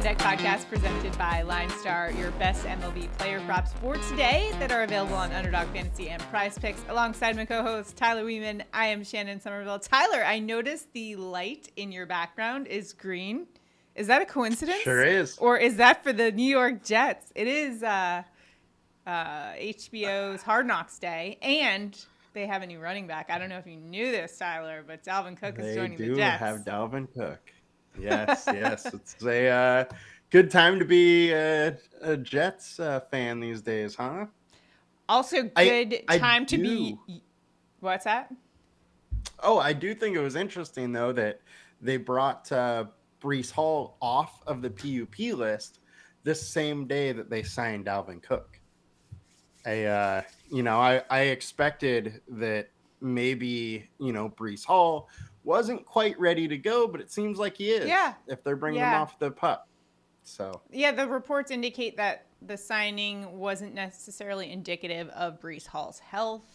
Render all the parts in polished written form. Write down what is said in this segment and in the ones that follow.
On-Deck podcast presented by LineStar, your best MLB player props for today that are available on Underdog Fantasy and PrizePicks. Alongside my co-host, Tyler Wiemann, I am Shannon Sommerville. Tyler, I noticed the light in your background is green. Is that a coincidence? Sure is. Or is that for the New York Jets? It is HBO's Hard Knocks Day, and they have a new running back. I don't know if you knew this, Tyler, but Dalvin Cook is joining the Jets. They do have Dalvin Cook. Yes. It's a good time to be a Jets fan these days, huh? Also, good time to be. What's that? Oh, I do think it was interesting, though, that they brought Breece Hall off of the PUP list this same day that they signed Dalvin Cook. I expected that maybe, Breece Hall wasn't quite ready to go, but it seems like he is. Yeah. If they're bringing him off the pup. So. Yeah, the reports indicate that the signing wasn't necessarily indicative of Breece Hall's health.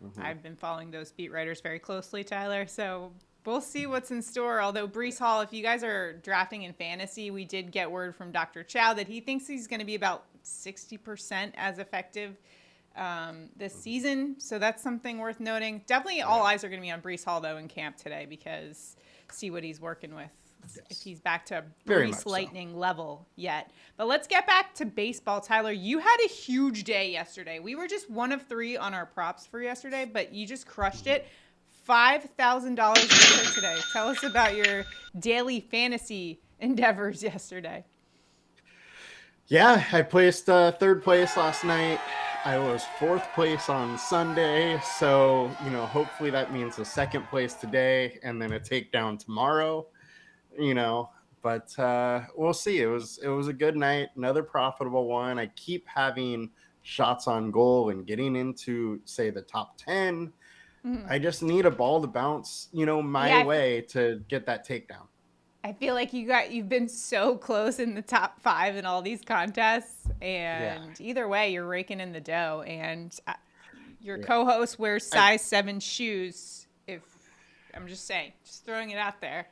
Mm-hmm. I've been following those beat writers very closely, Tyler. So we'll see what's in store. Although Breece Hall, if you guys are drafting in fantasy, we did get word from Dr. Chow that he thinks he's going to be about 60% as effective this season. So that's something worth noting. Definitely all eyes are going to be on Breece Hall, though, in camp today because see what he's working with. Yes. If he's back to Breece Lightning level yet. But let's get back to baseball. Tyler, you had a huge day yesterday. We were just 1 of 3 on our props for yesterday, but you just crushed it. $5,000 today. Tell us about your daily fantasy endeavors yesterday. Yeah, I placed 3rd place last night. I was 4th place on Sunday. So, hopefully that means a 2nd place today and then a takedown tomorrow, but we'll see. It was a good night. Another profitable one. I keep having shots on goal and getting into, say, the top 10. Mm-hmm. I just need a ball to bounce, my way to get that takedown. I feel like you've been so close in the top 5 in all these contests, and either way, you're raking in the dough. And your co-host wears size 7 shoes. If I'm just saying, just throwing it out there.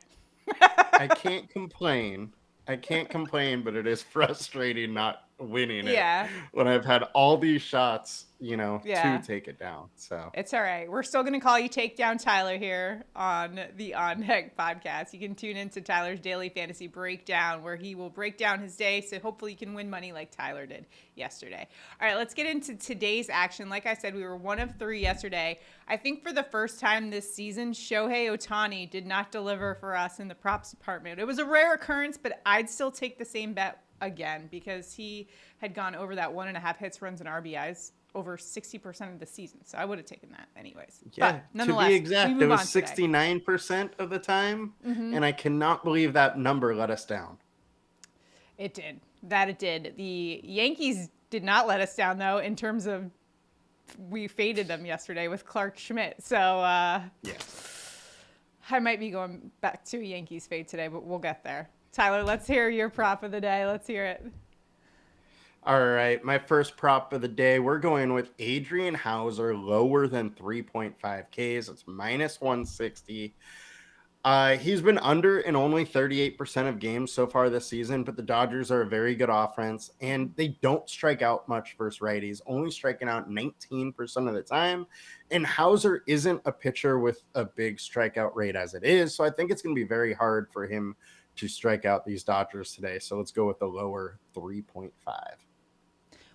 I can't complain, but it is frustrating not winning it when I've had all these shots, to take it down. So it's all right. We're still going to call you Takedown Tyler here on the On Deck podcast. You can tune into Tyler's daily fantasy breakdown where he will break down his day. So hopefully you can win money like Tyler did yesterday. All right, let's get into today's action. Like I said, we were 1 of 3 yesterday. I think for the first time this season, Shohei Ohtani did not deliver for us in the props department. It was a rare occurrence, but I'd still take the same bet again because he had gone over that 1.5 hits, runs, and RBIs over 60% of the season. So I would have taken that anyways. Yeah, but nonetheless, to be exact, it was 69% of the time, and I cannot believe that number let us down. It did. It did. The Yankees did not let us down, though, in terms of we faded them yesterday with Clark Schmidt. So I might be going back to a Yankees fade today, but we'll get there. Tyler, let's hear your prop of the day. Let's hear it. All right, my first prop of the day, we're going with Adrian Hauser, lower than 3.5 Ks. It's minus 160. He's been under in only 38% of games so far this season, but the Dodgers are a very good offense, and they don't strike out much versus righties, only striking out 19% of the time. And Hauser isn't a pitcher with a big strikeout rate as it is, so I think it's going to be very hard for him to strike out these Dodgers today. So let's go with the lower 3.5.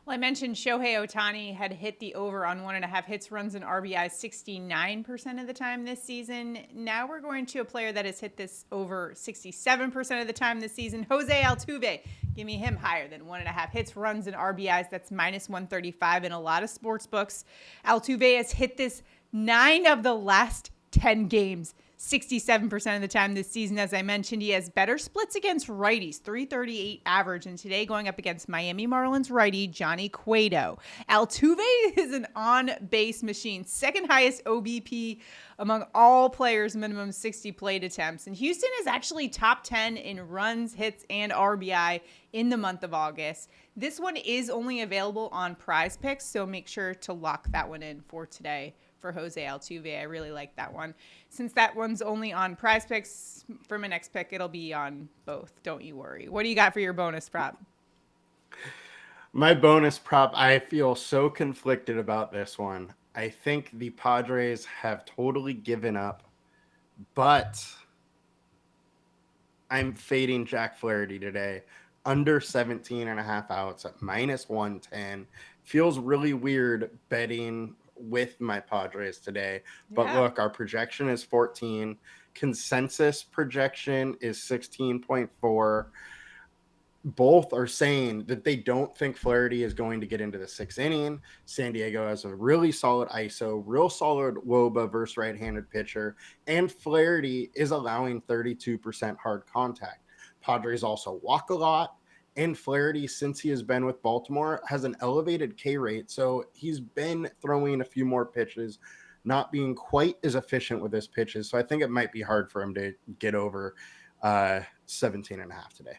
Well, I mentioned Shohei Ohtani had hit the over on 1.5 hits, runs, and RBIs 69% of the time this season. Now we're going to a player that has hit this over 67% of the time this season, Jose Altuve. Give me him higher than 1.5 hits, runs, and RBIs. That's minus 135 in a lot of sports books. Altuve has hit this 9 of the last 10 games. 67% of the time this season. As I mentioned, he has better splits against righties, 338 average, and today going up against Miami Marlins righty Johnny Cueto. Altuve is an on-base machine, second highest OBP among all players, minimum 60 plate attempts. And Houston is actually top 10 in runs, hits, and RBI in the month of August. This one is only available on PrizePicks, so make sure to lock that one in for today for Jose Altuve. I really like that one. Since that one's only on PrizePicks, for my next pick, it'll be on both. Don't you worry. What do you got for your bonus prop? My bonus prop, I feel so conflicted about this one. I think the Padres have totally given up, but I'm fading Jack Flaherty today. Under 17.5 outs at minus 110. Feels really weird betting with my Padres today. But look, our projection is 14. Consensus projection is 16.4. Both are saying that they don't think Flaherty is going to get into the sixth inning. San Diego has a really solid ISO, real solid WOBA versus right-handed pitcher, and Flaherty is allowing 32% hard contact. Padres also walk a lot, and Flaherty, since he has been with Baltimore, has an elevated K rate, so he's been throwing a few more pitches, not being quite as efficient with his pitches, so I think it might be hard for him to get over 17.5 today.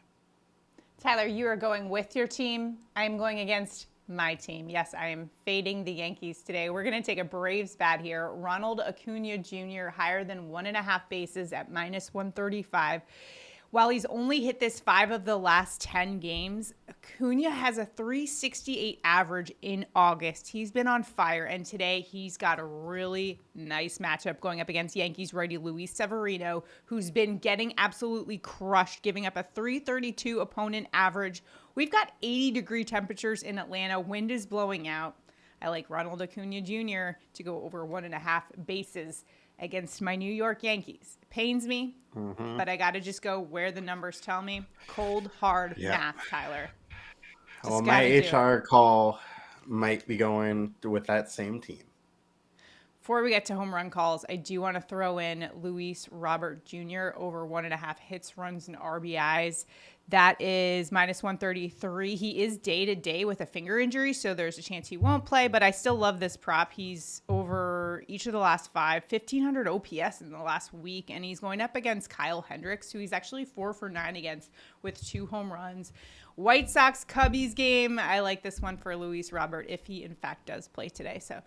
Tyler, you are going with your team. I am going against my team. Yes, I am fading the Yankees today. We're going to take a Braves bat here. Ronald Acuna Jr. higher than 1.5 bases at minus 135. While he's only hit this 5 of the last 10 games, Acuna has a 368 average in August. He's been on fire, and today he's got a really nice matchup going up against Yankees righty Luis Severino, who's been getting absolutely crushed, giving up a 332 opponent average. We've got 80-degree temperatures in Atlanta. Wind is blowing out. I like Ronald Acuna Jr. to go over 1.5 bases against my New York Yankees. It pains me, but I got to just go where the numbers tell me. Cold, hard math, Tyler. Well, my HR call might be going with that same team. Before we get to home run calls, I do want to throw in Luis Robert Jr. over 1.5 hits, runs, and RBIs. That is minus 133. He is day-to-day with a finger injury, so there's a chance he won't play, but I still love this prop. He's over each of the last 5, 1,500 OPS in the last week, and he's going up against Kyle Hendricks, who he's actually 4 for 9 against with 2 home runs. White Sox Cubbies game, I like this one for Luis Robert if he, in fact, does play today, so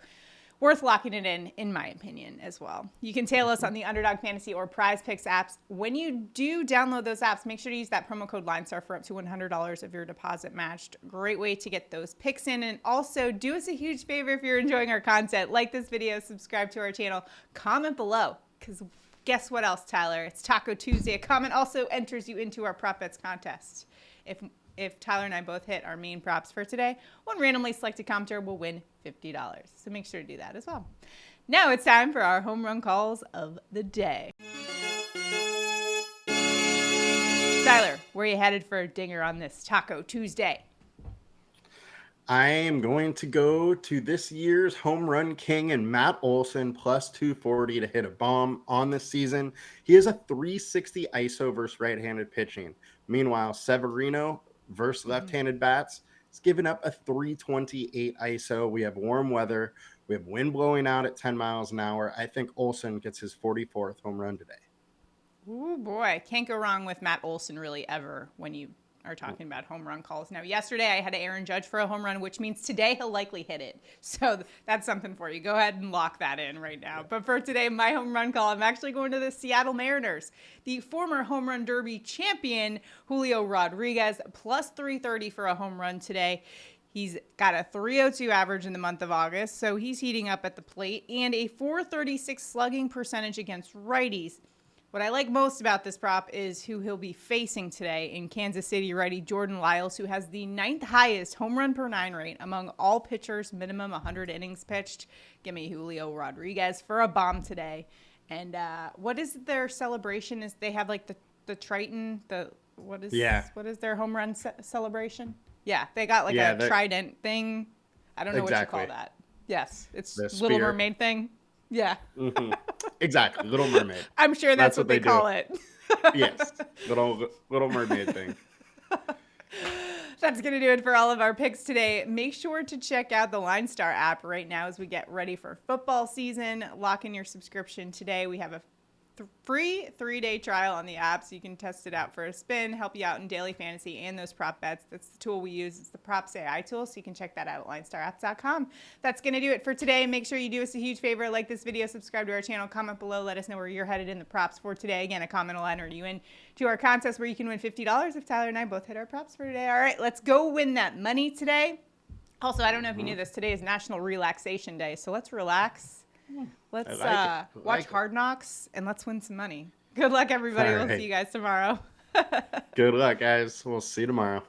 worth locking it in my opinion, as well. You can tail us on the Underdog Fantasy or PrizePicks apps. When you do download those apps, make sure to use that promo code LineStar for up to $100 of your deposit matched. Great way to get those picks in. And also, do us a huge favor if you're enjoying our content. Like this video, subscribe to our channel, comment below, because guess what else, Tyler? It's Taco Tuesday. A comment also enters you into our Prop Bets contest. If Tyler and I both hit our main props for today, one randomly selected commenter will win $50. So make sure to do that as well. Now it's time for our home run calls of the day. Tyler, where are you headed for a dinger on this Taco Tuesday? I am going to go to this year's home run king and Matt Olson plus 240 to hit a bomb on this season. He has a 360 ISO versus right-handed pitching. Meanwhile, Severino versus left-handed bats, it's given up a 328 ISO. We have warm weather. We have wind blowing out at 10 miles an hour. I think Olson gets his 44th home run today. Ooh, boy. Can't go wrong with Matt Olson really ever when you are talking about home run calls. Now, yesterday I had Aaron Judge for a home run, which means today he'll likely hit it. So that's something for you. Go ahead and lock that in right now. But for today, my home run call, I'm actually going to the Seattle Mariners. The former home run derby champion, Julio Rodriguez, plus 330 for a home run today. He's got a 302 average in the month of August, so he's heating up at the plate, and a 436 slugging percentage against righties. What I like most about this prop is who he'll be facing today in Kansas City righty Jordan Lyles, who has the 9th highest home run per 9 rate among all pitchers, minimum 100 innings pitched. Give me Julio Rodriguez for a bomb today. And what is their celebration? Is they have like the Triton? What is their home run celebration? Yeah, they got like a trident thing. I don't know what you call that. Yes, it's Little Mermaid thing. Yeah. Mm-hmm. Exactly. Little Mermaid. I'm sure that's what they call it. Yes. Little Mermaid thing. That's going to do it for all of our picks today. Make sure to check out the LineStar app right now as we get ready for football season. Lock in your subscription today. We have a free 3-day trial on the app, so you can test it out for a spin, help you out in daily fantasy and those prop bets. That's the tool we use. It's the Props AI tool, so you can check that out at linestarapp.com. That's going to do it for today. Make sure you do us a huge favor, like this video, subscribe to our channel, comment below, let us know where you're headed in the props for today. Again, a comment will enter you in to our contest where you can win $50 if Tyler and I both hit our props for today. All right, let's go win that money today. Also, I don't know if you knew this, today is National Relaxation Day, so let's relax. Let's watch Hard Knocks, and let's win some money. Good luck, everybody. We'll see you guys tomorrow. Good luck, guys. We'll see you tomorrow.